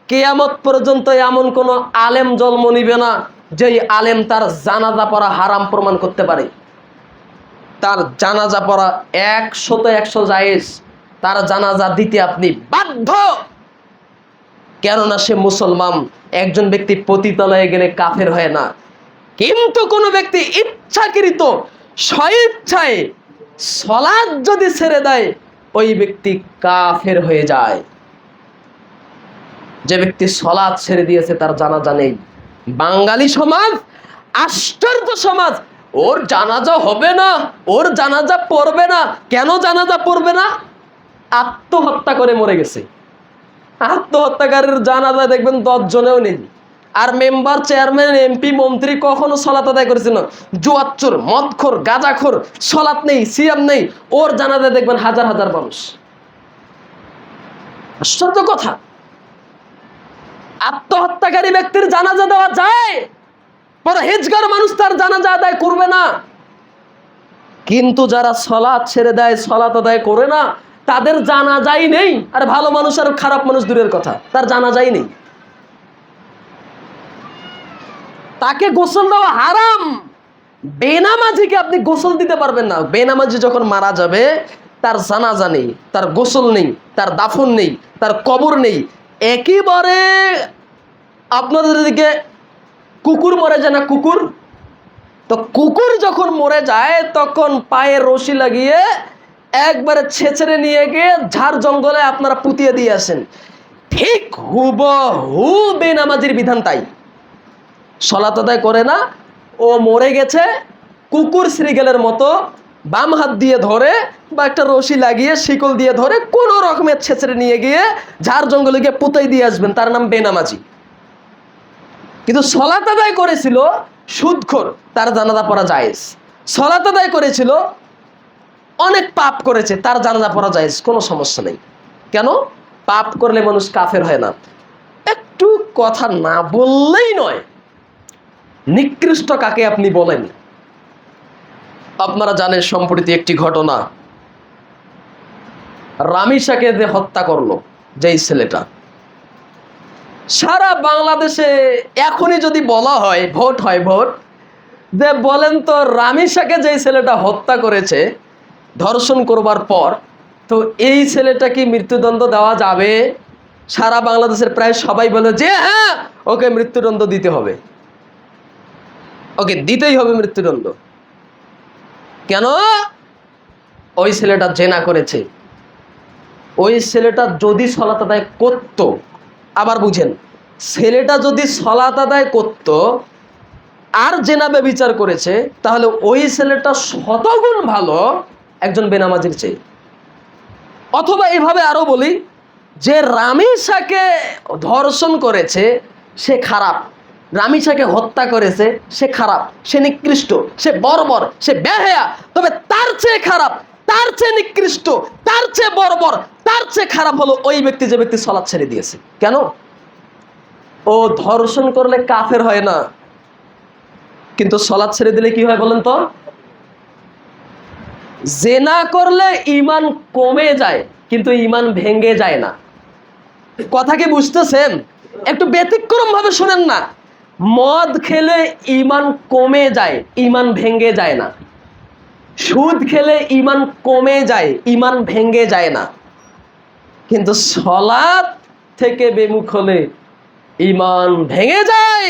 [SPEAKER 1] কিয়ামত পর্যন্ত এমন কোন আলেম জন্ম নিবে না যেই আলেম তার জানাজা পড়া হারাম প্রমাণ করতে পারে। তার জানাজা পড়া 100 জায়েজ, তার জানাজা দিতে আপনি বাধ্য, কেননা সে মুসলমান। একজন ব্যক্তি পতিতালয়ে গেলে কাফের হয় না, কিন্তু কোন ব্যক্তি ইচ্ছাকৃত স্বইচ্ছায় সালাত যদি ছেড়ে দেয়, ওই ব্যক্তি কাফের হয়ে যায়। যে ব্যক্তি সালাত ছেড়ে দিয়েছে তার জানাজা নেই। বাঙালি সমাজ আশ্চর্য সমাজ, ওর জানাজা হবে না, ওর জানাজা পড়বে না। কেন জানাজা পড়বে না? আত্মহত্যা করে মরে গেছে। আত্মহত্যাকারীর জানাজা দেখবেন 10 জনেও নেই। আর মেম্বার, চেয়ারম্যান, এমপি, মন্ত্রী কখনো সালাত আদায় করেছে না। জুয়াচ্চোর, মদখোর, গাঁজাখোর, সালাত নেই, সিয়াম নেই, ওর জানাজা দেখবেন হাজার হাজার মানুষ। আশ্চর্য কথা। আত্মহত্যাকারী ব্যক্তির জানাজা দেওয়া যায়, পরহেজগার মানুষ তার জানাজা আদায় করবে না। কিন্তু যারা সালাত ছেড়ে দেয়, সালাত আদায় করে না, তাদের জানাজাই নেই। আর ভালো মানুষ আর খারাপ মানুষ দূরের কথা, তার জানাজাই নেই। তাকে গোসল দেওয়া হারাম। বেনামাজিকে আপনি গোসল দিতে পারবেন না। বেনামাজি যখন মারা যাবে, তার জানাজা নেই, তার গোসল নেই, তার দাফন নেই, তার কবর নেই। একেবারে আপনাদের দিকে কুকুর মরে যায় না, কুকুর, তো কুকুর যখন মরে যায় তখন পায়ে রশি লাগিয়ে একবারে ছেঁচড়ে নিয়ে গিয়ে ঝাড় জঙ্গলে আপনারা পুঁতিয়ে দিয়ে আসেন। ঠিক হুবহু বেনামাজির বিধান তাই। সালাত আদায় করে না, ও মরে গেছে, কুকুর শ্রীগেলের মতো বাম হাত দিয়ে ধরে বা একটা রশি লাগিয়ে শিকল দিয়ে ধরে কোনো রকমের ছেঁচড়ে নিয়ে গিয়ে ঝাড় জঙ্গলে গিয়ে পুঁতাই দিয়ে আসবেন, তার নাম বেনামাজি। কিন্তু সালাত আদায় করেছিল সুদখোর, তার জানাজা পড়া জায়েজ। সালাত আদায় করেছিল, অনেক পাপ করেছে, তার জানাজা পড়া জায়েজ, কোনো সমস্যা নেই। কেন? পাপ করলে মানুষ কাফের হয় না। একটু কথা না বললেই নয়, নিকৃষ্ট কাকে আপনি বলেন? আপনারা জানেন সম্প্রতি একটি ঘটনা, রামিসাকে যে হত্যা করলো যেই ছেলেটা, সারা বাংলাদেশে এখনই যদি বলা হয়, ভোট হয়, ভোট যে বলেন তো রামিসাকে যেই ছেলেটা হত্যা করেছে ধর্ষণ করবার পর, তো এই ছেলেটা কি মৃত্যুদণ্ড দেওয়া যাবে? সারা বাংলাদেশের প্রায় সবাই বলে যে হ্যাঁ, ওকে মৃত্যুদণ্ড দিতে হবে, ওকে দিতেই হবে মৃত্যুদণ্ড। কেন? ওই ছেলেটা জেনা করেছে। ওই ছেলেটা যদি সালাত আদায় করত, আবার বুঝেন, ছেলেটা যদি সালাত আদায় করত আর জেনা ব্যভিচার করেছে, তাহলে ওই ছেলেটা শতগুণ ভালো একজন বেনামাজির চেয়ে। অথবা এইভাবে আরো বলি যে রামিসাকে ধর্ষণ করেছে সে খারাপ, রামিসাকে হত্যা করেছে সে খারাপ, সে নিকৃষ্ট, সে বর্বর, সে বেহায়া। তবে তার চেয়ে খারাপ, তার চেয়ে নিকৃষ্ট, তার চেয়ে বর্বর, তার চেয়ে খারাপ হলো ওই ব্যক্তি যে ব্যক্তি সালাত ছেড়ে দিয়েছে। কেন? ও ধর্ষণ করলে কাফের হয় না, কিন্তু সালাত ছেড়ে দিলে কি হয় বলেন তো? জেনা করলে ঈমান কমে যায়, কিন্তু ঈমান ভেঙে যায় না। কথা কি বুঝতেছেন? একটু ব্যতিক্রম ভাবে শুনেন না। মদ খেলে ঈমান কমে যায়, ঈমান ভেঙে যায় না। সুদ খেলে ঈমান কমে যায়, ঈমান ভেঙে যায় না। কিন্তু সালাত থেকে বেমুখ হলে ঈমান ভেঙে যায়।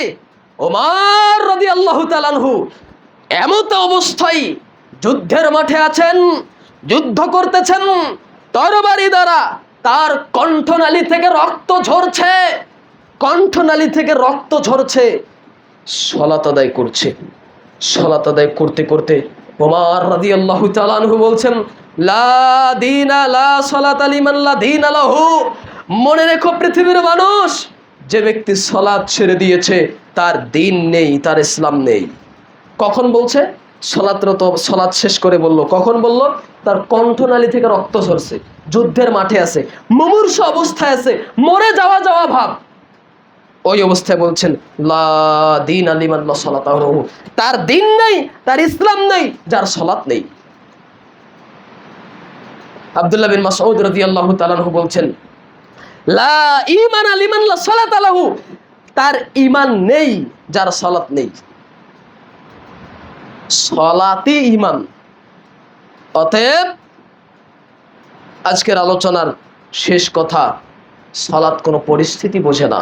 [SPEAKER 1] ওমর রাদিয়াল্লাহু তাআলা আনহু এমত অবস্থায় যুদ্ধের মাঠে আছেন, যুদ্ধ করতেছেন, তরবারি দ্বারা তার কণ্ঠনালী থেকে রক্ত ঝরছে, কণ্ঠনালী থেকে রক্ত ঝরছে, সালাত আদায় করছে। সালাত আদায় করতে করতে ওমর রাদিয়াল্লাহু তাআলা আনহু বলছেন, লা দীনা লা সালাতা লিমান লা দীনা লাহু। মনে রেখো পৃথিবীর মানুষ, যে ব্যক্তি সালাত ছেড়ে দিয়েছে তার দিন নেই, তার ইসলাম নেই। কখন বলছে? সালাত শেষ করে বলল। কখন বলল? তার কণ্ঠনালী থেকে রক্ত ঝরছে, যুদ্ধের মাঠে আছে, মুমূর্ষু অবস্থায় আছে, মরে যাওয়া ভাব, ওই অবস্থায় বলছেন লা দীনা লিমান লা সালাতা লাহু। তার দিন নেই, তার ইসলাম নেই, যার সালাত নেই। আব্দুল্লাহ বিন মাসউদ রাদিয়াল্লাহু তাআলা আনহু বলছেন লা ঈমান লিমান লা সালাতা লাহু। তার ঈমান নেই যার সালাত নেই। সালাতই ঈমান। অতএব আজকের আলোচনার শেষ কথা, সালাত কোনো পরিস্থিতি বোঝে না।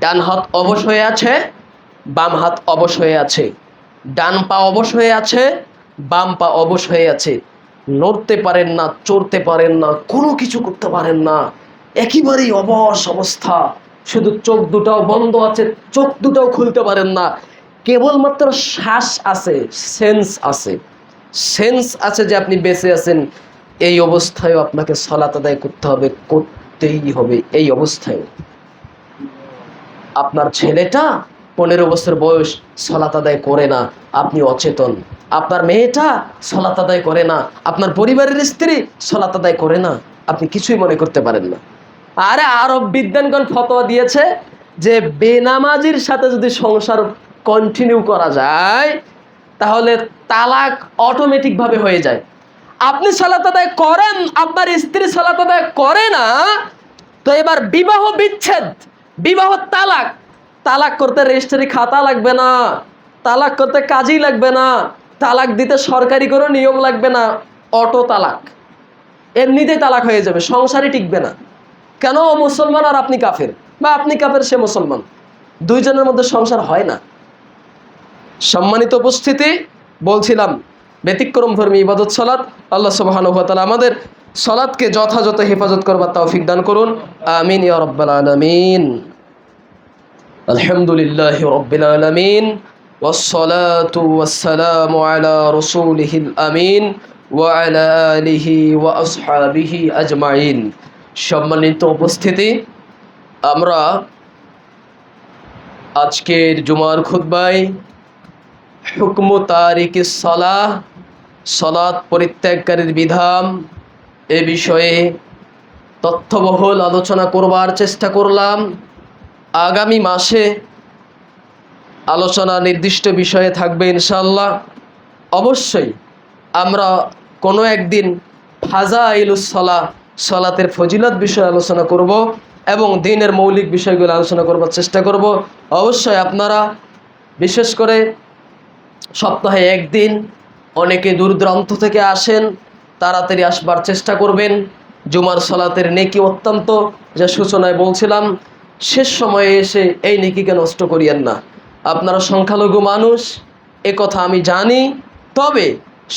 [SPEAKER 1] ডান হাত অবশ হয়ে আছে, বাম হাত অবশ হয়ে আছে, ডান পা অবশ হয়ে আছে, বাম পা অবশ হয়ে আছে, নড়তে পারেন না, চড়তে পারেন না, কোনো কিছু করতে পারেন না, একেবারেই অবশ অবস্থা। শুধু চোখ দুটাও বন্ধ আছে, চোখ দুটাও খুলতে পারেন না, কেবলমাত্র শ্বাস আছে, সেন্স আছে যে আপনি বেঁচে আছেন। এই অবস্থায়ও আপনাকে সালাত আদায় করতে হবে, করতেই হবে। এই অবস্থায় আপনার ছেলেটা 15 বছর বয়স সালাত আদায় করে না, আপনি অচেতন। আপনার মেয়েটা সালাত আদায় করে না, আপনার পরিবারের স্ত্রী সালাত আদায় করে না, আপনি কিছুই মনে করতে পারেন না। আরে আরব বিদ্বানগণ ফতোয়া দিয়েছে যে বেনামাজির সাথে যদি সংসার কন্টিনিউ করা যায় তাহলে তালাক অটোমেটিক ভাবে হয়ে যায়। আপনি সালাত আদায় করেন, আপনার স্ত্রী সালাত আদায় করে না, তো এবার বিবাহ বিচ্ছেদ, বিবাহ তালাক করতে রেজিস্ট্রি খাতা লাগবে না, তালাক করতে কাজই লাগবে না, তালাক দিতে সরকারি কোনো নিয়ম লাগবে না, অটো তালাক, এমনিতেই তালাক হয়ে যাবে, সংসারই টিকবে না। কেন? ও মুসলমান আর আপনি কাফের, বা আপনি কাফের সে মুসলমান, দুইজনের মধ্যে সংসার হয় না। সম্মানিত উপস্থিতি, বলছিলাম ব্যতিক্রম ধর্মী ইবাদত সালাত। আল্লাহ সুবহানাহু ওয়া তাআলা আমাদের সালাতকে যথাযথ হেফাজত করবার তৌফিক দান করুন। আমিন ইয়া রাব্বাল আলামিন। আলহামদুলিল্লাহি রাব্বিল আলামিন ওয়াসসালাতু ওয়াসসালামু আলা রাসূলিহিল আমিন ওয়া আলা আলিহি ওয়া আসহাবিহি আজমাইন। সম্মানিত উপস্থিতি, আমরা আজকের জুমার খুতবায় হুকম তারিকিস সালাহ, সালাত পরিত্যাগকারীর বিধান, এ বিষয়ে তথ্যবহুল আলোচনা করবার চেষ্টা করলাম। আগামী মাসে আলোচনা নির্দিষ্ট বিষয়ে থাকবে ইনশাআল্লাহ। অবশ্যই আমরা কোনো একদিন ফাজাইলুস সালাহ, সালাতের ফজিলত বিষয়ে আলোচনা করব এবং দ্বীনের মৌলিক বিষয়গুলো আলোচনা করবার চেষ্টা করব। অবশ্যই আপনারা বিশেষ করে সপ্তাহে একদিন, অনেকে দূর দূরান্ত থেকে আসেন, তাড়াতাড়ি আসবার চেষ্টা করবেন। জুমার সালাতের নেকি অত্যন্ত, যা সূচনায় বলছিলাম, শেষ সময়ে এসে এই নেকিকে নষ্ট করিয়েন না। আপনারা সংখ্যালঘু মানুষ, এ কথা আমি জানি, তবে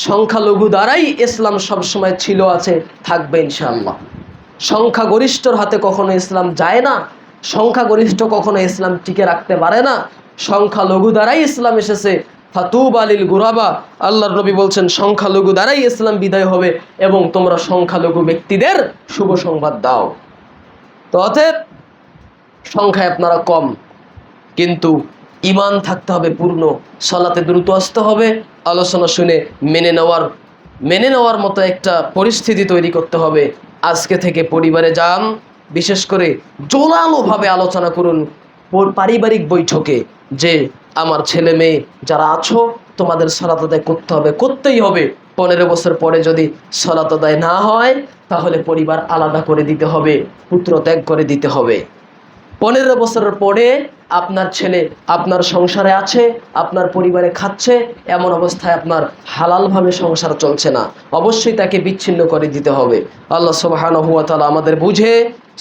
[SPEAKER 1] সংখ্যালঘু দ্বারাই ইসলাম সবসময় ছিল, আছে, থাকবে ইনশাআল্লাহ। সংখ্যাগরিষ্ঠর হাতে কখনো ইসলাম যায় না, সংখ্যাগরিষ্ঠ কখনো ইসলাম টিকে রাখতে পারে না। সংখ্যালঘু দ্বারাই ইসলাম এসেছে। ফাতুবা লিল গুরাবা, আল্লাহর নবী বলছেন সংখ্যালঘু দ্বারাই ইসলাম বিদায় হবে, এবং তোমরা সংখ্যালঘু ব্যক্তিদের শুভ সংবাদ দাও। তো অতএব সংখ্যায় আপনারা কম, কিন্তু ঈমান থাকতে হবে পূর্ণ, সালাতে দ্রুত আসতে হবে, আলোচনা শুনে মেনে নেওয়ার মতো একটা পরিস্থিতি তৈরি করতে হবে। আজকে থেকে পরিবারে যান, বিশেষ করে জোরালোভাবে আলোচনা করুন পারিবারিক বৈঠকে যে আমার ছেলে মেয়ে যারা আছো, তোমাদের সালাত আদায় করতে হবে, করতেই হবে। 15 বছর পরে যদি সালাত আদায় না হয় তাহলে পরিবার আলাদা করে দিতে হবে, পুত্র ত্যাগ করে দিতে হবে। 15 বছরের পরে আপনার ছেলে আপনার সংসারে আছে, আপনার পরিবারে খাচ্ছে, এমন অবস্থায় আপনার হালালভাবে সংসার চলছে না, অবশ্যই তাকে বিচ্ছিন্ন করে দিতে হবে। আল্লাহ সুবহানাহু ওয়া তাআলা আমাদের বুঝে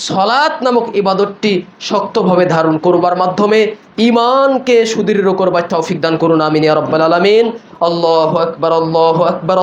[SPEAKER 1] সালাত নামক ইবাদতটি শক্তভাবে ধারণ করবার মাধ্যমে ঈমানকে সুদৃঢ় করবার তৌফিক দান করুন। আমিন ইয়া রাব্বাল আলামিন। আল্লাহু আকবার, আল্লাহু আকবার।